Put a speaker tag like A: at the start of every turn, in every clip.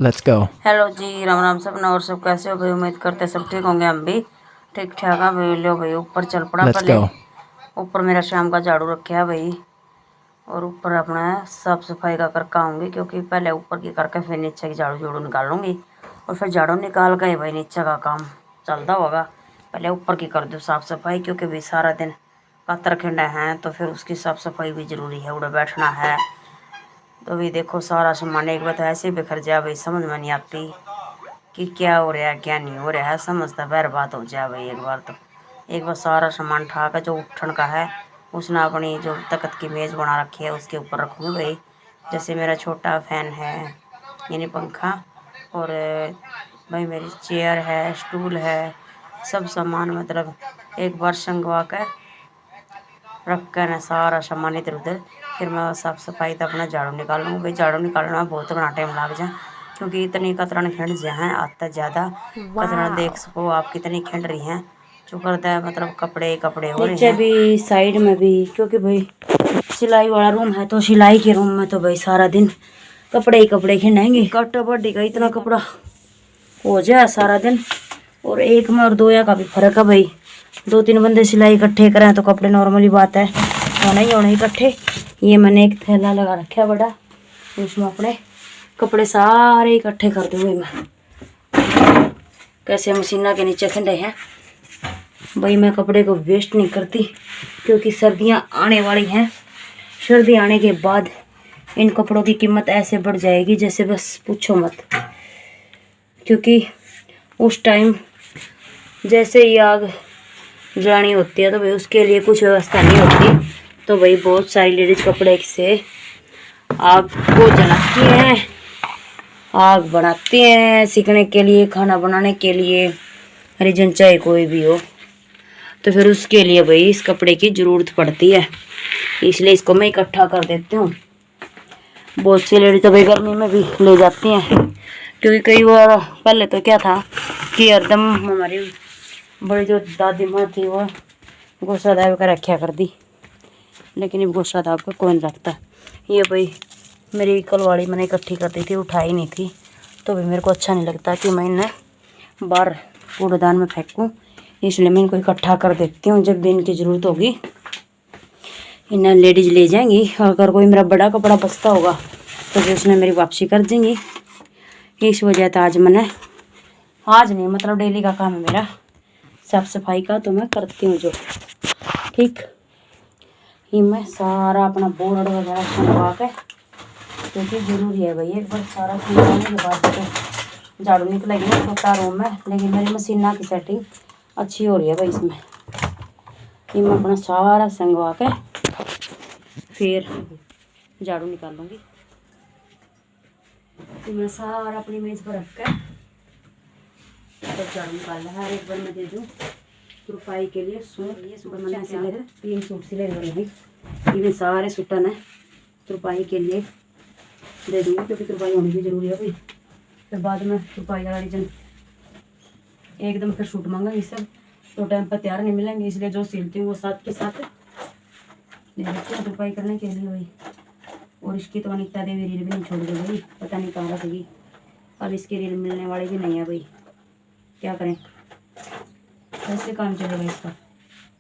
A: Let's go.
B: Hello जी, राम राम सबने। और सब कैसे हो भाई? उम्मीद करते हैं सब ठीक होंगे। हम भी ठीक ठाक है भाई। लो भाई, ऊपर चल पड़ा।
A: लेट्स
B: पहले
A: गो।
B: ऊपर मेरा शाम का झाड़ू रखा है भाई, और ऊपर अपना साफ सफाई का करके आऊँगी, क्योंकि पहले ऊपर की करके फिर नीचे की झाड़ू झाड़ू निकाल लूँगी, और फिर झाड़ू निकाल के ही भाई नीचे का काम चलता होगा। पहले ऊपर की कर दो साफ सफाई, क्योंकि भाई सारा दिन पत्थर खिंडे हैं तो फिर उसकी साफ सफाई भी ज़रूरी है। उड़े बैठना है तो भी देखो सारा सामान एक बार तो ऐसे ही बिखर जाए भाई, समझ में नहीं आती कि क्या हो रहा है क्या नहीं हो रहा है। समझता बर्बाद हो जाए भाई। एक बार सारा सामान उठा कर जो उठन का है उसने अपनी जो तख्त की मेज़ बना रखी है उसके ऊपर रखूँगी भाई। जैसे मेरा छोटा फैन है यानी पंखा, और भाई मेरी चेयर है, स्टूल है, सब सामान मतलब एक बार संगवा कर रख कर ना सारा सामान इधर उधर, फिर मैं साफ़ सफाई तो अपना झाड़ू निकाल लूँगी भाई। झाड़ू निकालने में बहुत घना टाइम लग जाए, क्योंकि इतनी कतरन खिंड जाए हैं आता ज़्यादा। कतरन देख सको आप कितनी खिंड रही हैं, जो करता है मतलब कपड़े कपड़े हो रहे हैं नीचे भी साइड में भी, क्योंकि भाई सिलाई वाला रूम है तो सिलाई के रूम में तो भाई सारा दिन कपड़े ही कपड़े खिंडेंगे। कट्टा बड्डी का इतना कपड़ा हो जाए सारा दिन, और एक में और दोया का भी फर्क है भाई। 2-3 बंदे सिलाई इकट्ठे करें तो कपड़े नॉर्मली बात है, होना ही इकट्ठे। ये मैंने एक थैला लगा रखा है बड़ा, उसमें अपने कपड़े सारे इकट्ठे कर दूँगी मैं। कैसे मशीना के नीचे खिंडे हैं भाई। मैं कपड़े को वेस्ट नहीं करती, क्योंकि सर्दियाँ आने वाली हैं। सर्दी आने के बाद इन कपड़ों की कीमत ऐसे बढ़ जाएगी जैसे बस पूछो मत, क्योंकि उस टाइम जैसे ही आग जलानी होती है तो भाई उसके लिए कुछ व्यवस्था नहीं होती, तो भाई बहुत सारी लेडीज कपड़े से आग को जलाती हैं, आग बनाती हैं सीखने के लिए, खाना बनाने के लिए, हरिजन चाहे कोई भी हो, तो फिर उसके लिए भाई इस कपड़े की ज़रूरत पड़ती है। इसलिए इसको मैं इकट्ठा कर देती हूँ। बहुत सी लेडीज तो भाई गर्मी में भी ले जाती हैं, क्योंकि कई बार पहले तो क्या था कि हरदम हमारी बड़ी जो दादी माँ थी वो गोसा दाब कर रखा कर दी, लेकिन अब गोसा दाब का कोई नहीं रखता। ये भाई मेरी कलवाड़ी मैंने इकट्ठी कर दी थी, उठाई नहीं थी, तो भी मेरे को अच्छा नहीं लगता कि मैं इन्हें बाहर कूड़ेदान में फेंकूँ, इसलिए मैं इनको इकट्ठा कर देती हूँ। जब भी इनकी ज़रूरत होगी इन्हें लेडीज ले जाएंगी, और अगर कोई मेरा बड़ा कपड़ा बचता होगा तो भी उसने मेरी वापसी कर देंगी। इस वजह से आज मैंने आज नहीं मतलब डेली का काम है मेरा साफ सफाई का, तो मैं करती हूँ जो ठीक ही। मैं सारा अपना बोर्ड वगैरह छनवा के, क्योंकि ज़रूरी है भाई। एक बार सारा खिलवाने के बाद तो झाड़ू निकलेगी ना छोटा रूम है, लेकिन मेरी मशीना की सेटिंग अच्छी हो रही है भाई इसमें। ये मैं अपना सारा संगवा के फिर झाड़ू निकाल लूँगी। तो मैं सारा अपनी मेज़ पर रख कर तब झाड़ू निकालना है। हर एक बार मैं दे दूँ तुरपाई के लिए सूट। ये सूट मैंने सिले 3 सूट सिले हुए हैं, इन्हें सारे सूटा ने तुरपाई के लिए दे दूँगी, क्योंकि तुरपाई होनी भी ज़रूरी है भाई। फिर बाद में तुरपाई वाला रीजन एकदम फिर सूट मांगेंगे सब तो टाइम पर तैयार नहीं मिलेंगे, इसलिए जो सिलती हूँ वो साथ के साथ ले लेती हूँ तुरपाई करने के लिए भाई। और इसकी तो अनिता देवी रील भी नहीं छोड़ गई भाई, पता नहीं कहाँ रखेगी। अब इसकी रील मिलने वाली भी नहीं है भाई, क्या करें, कैसे काम चलेगा इसका।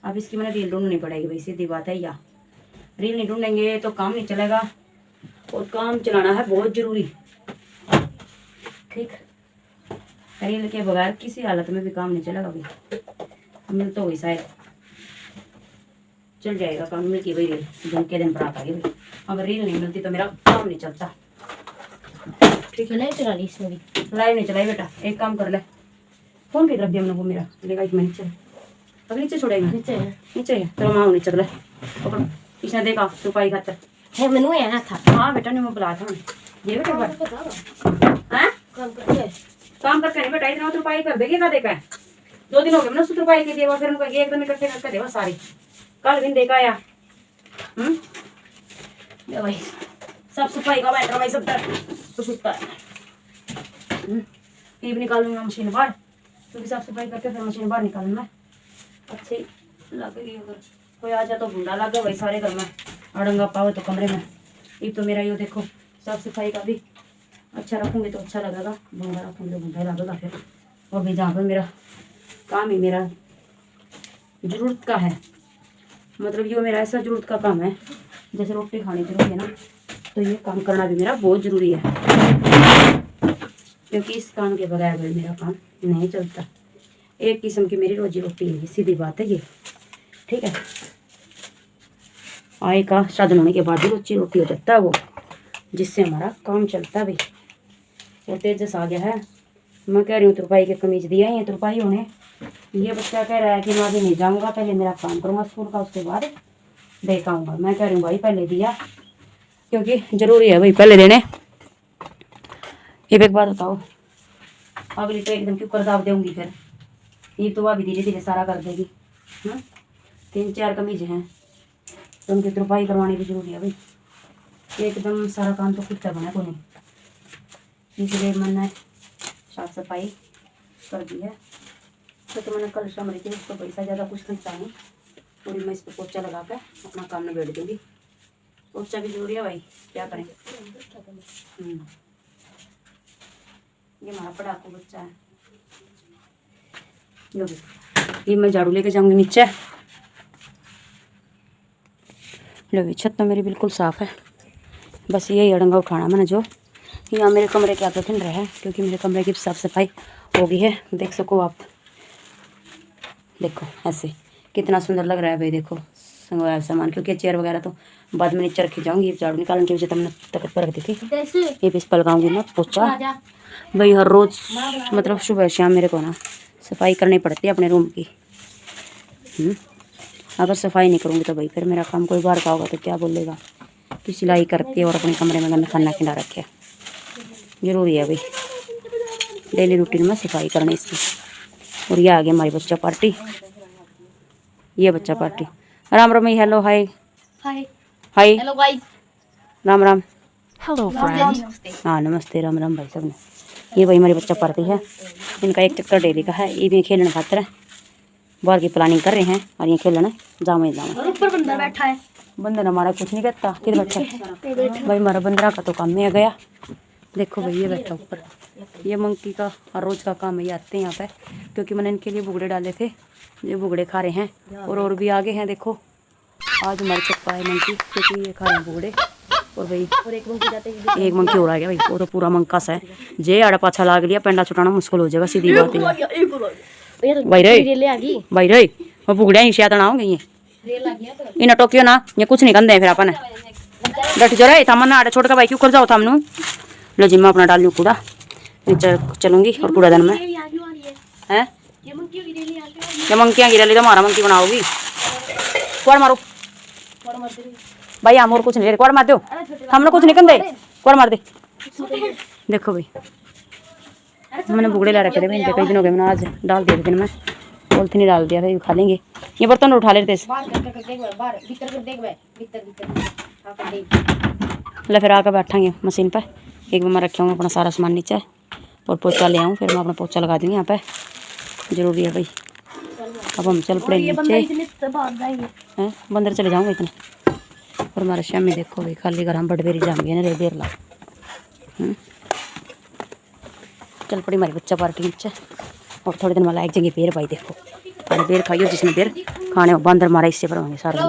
B: अब इसकी मैंने रील ढूंढनी पड़ेगी भाई, सीधी बात है। या रील नहीं ढूंढेंगे तो काम नहीं चलेगा, और काम चलाना है बहुत ज़रूरी ठीक। रील के बगैर किसी हालत में भी काम नहीं चलेगा भाई। मिल तो हुई शायद चल जाएगा काम, मिल की भाई रील दिन के दिन बरात आ गई भाई। अगर रील नहीं मिलती तो मेरा काम नहीं चलता ठीक है। लाइव चला ली इसमें भी, लाइव नहीं चलाई बेटा, एक काम कर ले, फोन की तरफ दिया हमने वो मेरा लेगा एक नीचे, अब नीचे छोड़ेगा, नीचे है नीचे है तेरा माँ नीचे ले पकड़ो। इसने देखा तो पाई खातर है मैनू है था। हाँ बेटा ने मैं बुला था ये बेटा काम करके नहीं बेटा, इतना तुरपाई कर देगी। का देखा 2 दिन हो गए मैंने उसको तुरपाई की देवा, फिर उनको एकदम इकट्ठे करके देवा सारी। कल भी देखा आया भाई साफ सफाई का बैठा भाई सब कुछ उठता है। ये भी निकालूंगा मशीन बाहर, क्योंकि साफ सफाई करके फिर मशीन बाहर निकालूंगा। अच्छी लगेगी, अगर कोई आ जाए तो भूडा लगे भाई सारे घर में, अड़ंगा पाओ तो कमरे में। ये तो मेरा ये देखो साफ सफाई का भी अच्छा रखूँगी तो अच्छा लगेगा, गंदा रखूँगी तो गंदा लगेगा फिर। और भी जहाँ पर मेरा काम ही मेरा ज़रूरत का है, मतलब ये मेरा ऐसा ज़रूरत का काम है, जैसे रोटी खानी जरूरी है ना, तो ये काम करना भी मेरा बहुत ज़रूरी है, क्योंकि इस काम के बगैर भाई मेरा काम नहीं चलता। एक किस्म की मेरी रोजी रोटी है, सीधी बात है ये, ठीक है। आय का साधन होने के बाद ही रोजी रोटी हो जाता है वो, जिससे हमारा काम चलता है भाई। और तेजस आ गया है, मैं कह रही हूँ तुरपाई के कमीज दिया ही है तुरपाई होने। ये बच्चा कह रहा है कि मैं अभी नहीं जाऊँगा, पहले मेरा काम करूँगा स्कूल का, उसके बाद देख आऊँगा। मैं कह रही हूँ भाई पहले दिया, क्योंकि ज़रूरी है भाई पहले देने। ये एक बात बताओ, अगली तो एकदम क्यों करदाव दूँगी फिर, ये तो अभी धीरे धीरे सारा कर देगी। 3-4 कमीज हैं तो उनकी तुरपाई करवानी भी जरूरी है भाई, एकदम सारा काम तो खुद का बना को नहीं, इसलिए मैंने साफ सफाई कर दी है। तो मैंने कल शाम रही थी, उसको पैसा ज़्यादा कुछ खर्चा नहीं, पूरी मैं इस पर पोचा लगा कर अपना काम में बैठ दूँगी। पोचा भी जरूरी है भाई, क्या करें। ये हमारा पढ़ाकू बच्चा है, ये मैं झाड़ू लेके जाऊँगी नीचे। लो भी छत तो मेरी बिल्कुल साफ़ है, बस यही अड़ंगा उठाना मैंने जो यहाँ मेरे कमरे के आगे फिर रहा है, क्योंकि मेरे कमरे की साफ़ सफाई हो गई है। देख सको आप, देखो ऐसे कितना सुंदर लग रहा है भाई। देखो संगवाया सामान, क्योंकि चेयर वगैरह तो बाद में नीचे रखी जाऊँगी, झाड़ू निकालने की वजह तो मैंने तकत पर रख दी थी। ये भी इस पर लगाऊँगी ना पोछा भाई, हर रोज़ मतलब सुबह शाम मेरे को ना सफाई करनी पड़ती है अपने रूम की। अगर सफाई नहीं करूँगी तो भाई फिर मेरा काम कोई बाहर का होगा तो क्या बोलेगा कि सिलाई करती है और अपने कमरे में गंदा खाना खिला रखे। ज़रूरी है भाई डेली रूटीन में सफाई करनी इसकी। और ये आ गया हमारी बच्चा पार्टी, ये बच्चा party. Ram Ram, hello hi
A: hi
B: hi,
A: hello guys,
B: Ram Ram,
A: hello friend.
B: हाँ नमस्ते, राम राम भाई सब ने। ये भाई हमारी बच्चा पार्टी है, इनका एक चक्कर डेली का है। ये भी खेलने खातर है, बाहर की प्लानिंग कर रहे हैं और ये खेलने जामे जामे।
A: ऊपर बंदर बैठा है,
B: बंदर हमारा कुछ नहीं कहता, किधर बैठा है भाई, हमारा बंदरा का तो काम में आ गया। देखो भाई ये बैठा ऊपर, ये मंकी का हर रोज़ का काम है, ये आते हैं यहाँ पे, क्योंकि मैंने इनके लिए बुगड़े डाले थे, ये बुगड़े खा रहे हैं। और भी आगे हैं, देखो आज हमारे चप्पा है मंकी, क्योंकि ये खा रहे हैं बुगड़े। और भाई एक मंकी और आ गया भाई, वो तो पूरा मंका सा है, जे आड़ा पाछा लाग लिया पेंडा छुटाना मुश्किल हो जाएगा, सीधी बात है भाई रे। भाई रे वो बुगड़िया ही शायद होंगे ये इन टोकियो ना, ये कुछ नहीं करते फिर अपन डट जो रहे था आड़े छोड़ के भाई क्यों कर जाओ थामनू। लो जी मैं अपना डाल लूँ कूड़ा, नीचे चलूंगी और कूड़ादान में है। ये मंकियाँ गिरा ली तो हमारा मंकी बनाओगी, कोड़ मारो भाई, हम और कुछ नहीं, कोड़ मार दो, हमने कुछ नहीं करते, कोड़ मार दे। देखो भाई मैंने बुगड़े ला रखे थे भाई, कई दिन हो गए, मैंने आज डाल दिया दिन में, बोलते नहीं डाल दिया था, खा लेंगे। ये बर्तन उठा लेते ले, फिर आकर बैठांगे मशीन पर। एक बार मैं रखा हूँ अपना सारा सामान नीचे और पोछा ले आऊँ, फिर मैं अपना पोछा लगा दूँगी यहाँ पे, ज़रूरी है भाई। अब हम चल पड़े नीचे हैं, बंदर चले जाऊँगे इतने। और हमारे शाम में देखो भाई खाली घर हम बड़बेरी जाएंगे ना, देर ला चल पड़ी हमारी बच्चा पार्टी नीचे। और थोड़े दिन में लायक जगह बेर भाई, देखो अरे बेर खाइयो, जिसने बेर खाने बंदर मारा इससे पर होंगे सारे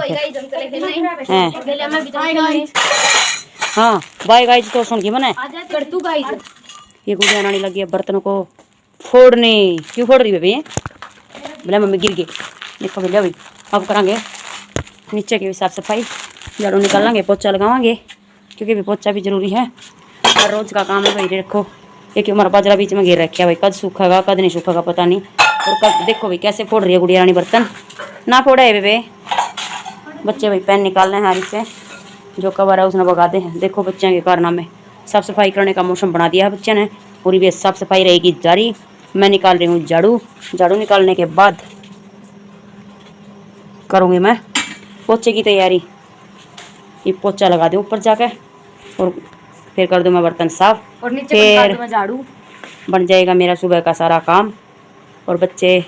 B: हैं। हाँ बाय गाइज, तो सुन गई मैंने, ये गुड़िया आने लगी है बर्तनों को फोड़ने। क्यों फोड़ रही है भाई, बोला मम्मी गिर गई। देखो भैया भाई अब करांगे नीचे की भी साफ सफाई, झाड़ू निकालेंगे, पोछा लगावांगे, क्योंकि भी पोछा भी जरूरी है, हर रोज़ का काम है भाई। देखो एक हमारा बाजरा बीच में गिर रखा है भाई, कद सूखेगा कद नहीं सूखेगा पता नहीं। और कद देखो भाई कैसे फोड़ रही है गुड़िया रानी बर्तन, ना फोड़ा है बेबे। बच्चे भाई पेन निकालने हैं हारी से, जो कवर है उसने भगा दे हैं। देखो बच्चों के कारनामे, साफ़ सफाई करने का मौसम बना दिया है बच्चे ने, पूरी भी साफ़ सफाई रहेगी जारी। मैं निकाल रही हूँ झाड़ू, झाड़ू निकालने के बाद करूँगी मैं पोछे की तैयारी। ये पोछा लगा दूँ ऊपर जाके और फिर कर दूँ मैं बर्तन साफ, और नीचे फिर झाड़ू बन जाएगा मेरा सुबह का सारा काम। और बच्चे